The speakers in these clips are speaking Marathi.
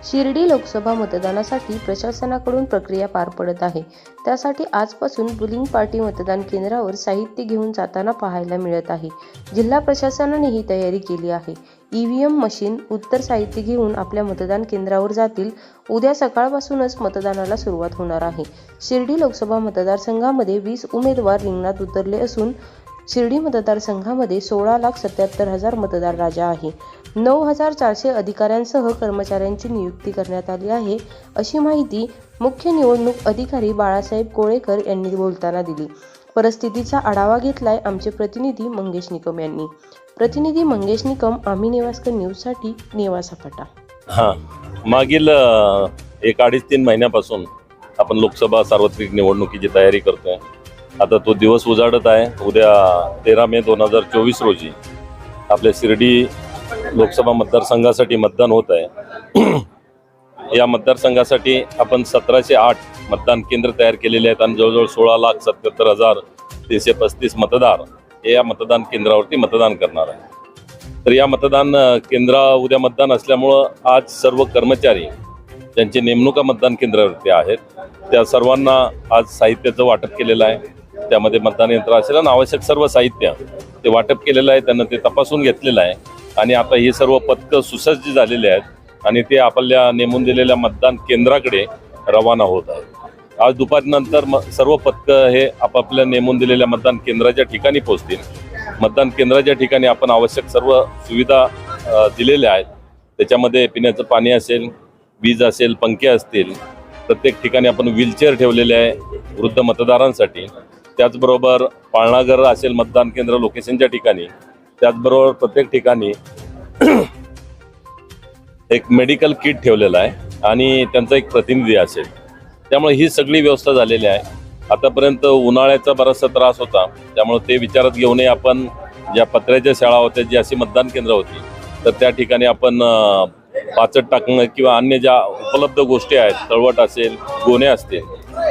शिर्डी लोकसभा मतदानासाठी प्रशासनाकडून प्रक्रिया पार पडत आहे। त्यासाठी आजपासून बुलिंग पार्टी मतदान केंद्रावर साहित्य घेऊन जाताना पाहायला मिळत आहे। जिल्हा प्रशासनाने ही तयारी केली आहे। ईव्हीएम मशीन, उत्तर साहित्य घेऊन आपल्या मतदान केंद्रावर जातील। उद्या सकाळपासूनच मतदानाला सुरुवात होणार आहे। शिर्डी लोकसभा मतदारसंघामध्ये 20 उमेदवार रिंगणात उतरले असून शिर्डी मतदारसंघामध्ये 16,77,000 मतदार राजा आहे। 9,400 अधिकाऱ्यांसह कर्मचाऱ्यांची नियुक्ती करण्यात आली आहे, अशी माहिती मुख्य निवडणूक अधिकारी बाळासाहेब कोळेकर यांनी बोलताना दिली। परिस्थितीचा आढावा घेतलाय आमचे प्रतिनिधी मंगेश निकम यांनी। प्रतिनिधी मंगेश निकम, आम्ही नेवास्कर न्यूजसाठी नेवासा फाटा। मागील 1-3 महिन्यापासून आपण लोकसभा सार्वत्रिक निवडणुकीची तयारी करतोय। आता तो दिवस उजाडत आहे। उद्या 13 मे 2024 रोजी आपल्या शिर्डी लोकसभा मतदारसंघासाठी मतदान होत आहे। या मतदारसंघासाठी आपण 1708 मतदान केंद्र तयार केलेले आहेत आणि जवळजवळ 16,77,335 मतदार हे या मतदान केंद्रावरती मतदान करणार आहे। तर या मतदान उद्या मतदान असल्यामुळं आज सर्व कर्मचारी ज्यांची नेमणुका मतदान केंद्रावरती आहेत त्या सर्वांना आज साहित्याचं वाटप केलेलं आहे। त्यामध्ये मतदान यंत्र असेल आणि आवश्यक सर्व साहित्य ते वाटप केलेलं आहे। त्यांना ते तपासून घेतलेलं आहे आणि आता ही सर्व पथकं सुसज्ज झालेली आहेत आणि ते आपल्या नेमून दिलेल्या मतदान केंद्राकडे रवाना होत आहेत। आज दुपारनंतर सर्व पथकं हे आपापल्या नेमून दिलेल्या मतदान केंद्राच्या ठिकाणी पोहोचतील। मतदान केंद्राच्या ठिकाणी आपण आवश्यक सर्व सुविधा दिलेल्या आहेत। त्याच्यामध्ये पिण्याचं पाणी असेल, वीज असेल, पंखे असतील। प्रत्येक ठिकाणी आपण व्हीलचेअर ठेवलेले आहे वृद्ध मतदारांसाठी। त्याचबरोबर पाळणाघर असेल मतदान केंद्र लोकेशनच्या ठिकाणी। त्याचबरोबर प्रत्येक ठिकाणी एक मेडिकल किट ठेवलेला आहे आणि त्यांचा एक प्रतिनिधी असेल। त्यामुळे ही सगळी व्यवस्था झालेली आहे। आतापर्यंत उन्हाळ्याचा बराचसा त्रास होता, त्यामुळे ते विचारात घेऊनही आपण ज्या पत्र्याच्या शाळा होत्या, जी अशी मतदान केंद्र होती, तर त्या ठिकाणी आपण पाचट टाकणं किंवा अन्य ज्या उपलब्ध गोष्टी आहेत, तळवट असेल, गोणे असतील,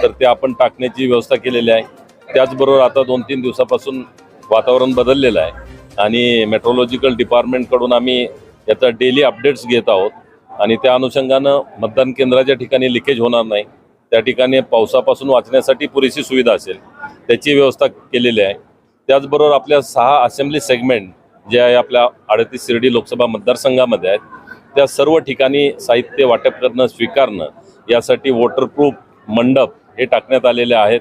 तर ते आपण टाकण्याची व्यवस्था केलेली आहे। त्याचबरोबर आता 2-3 दिवसापासून वातावरण बदललेलं आहे आणि मेट्रोलॉजिकल डिपार्टमेंटकडून आम्ही याचा डेली अपडेट्स घेत आहोत आणि त्या अनुषंगानं मतदान केंद्राच्या ठिकाणी लिकेज होणार नाही, त्या ठिकाणी पावसापासून वाचण्यासाठी पुरेशी सुविधा असेल त्याची व्यवस्था केलेली आहे। त्याचबरोबर आपल्या 6 असेंब्ली सेगमेंट जे आहे आपल्या 38 शिर्डी लोकसभा मतदारसंघामध्ये आहेत, त्या सर्व ठिकाणी साहित्य वाटप करणं, स्वीकारणं यासाठी वॉटरप्रूफ मंडप हे टाकण्यात आलेले आहेत।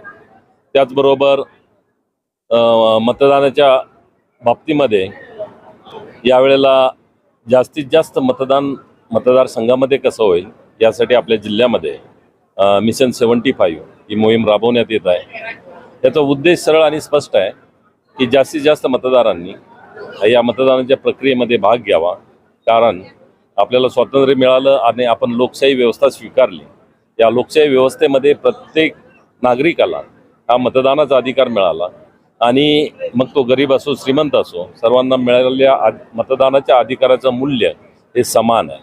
त्याचबरोबर मतदानाच्या बाबतीमध्ये यावेळेला जास्तीत जास्त मतदारसंघामध्ये कसं होईल यासाठी आपल्या जिल्ह्यामध्ये मिशन 75 ही मोहीम राबवण्यात येत आहे। याचा उद्देश सरळ आणि स्पष्ट आहे की जास्तीत जास्त मतदारांनी या मतदानाच्या प्रक्रियेमध्ये भाग घ्यावा, कारण आपल्याला स्वातंत्र्य मिळालं आणि आपण लोकशाही व्यवस्था स्वीकारली। या लोकशाही व्यवस्थेमध्ये प्रत्येक नागरिकाला हा मतदानाचा अधिकार मिळाला आणि मग तो गरीब असो, श्रीमंत असो, सर्वांना मिळालेल्या मतदानाच्या अधिकाराचं मूल्य हे समान आहे।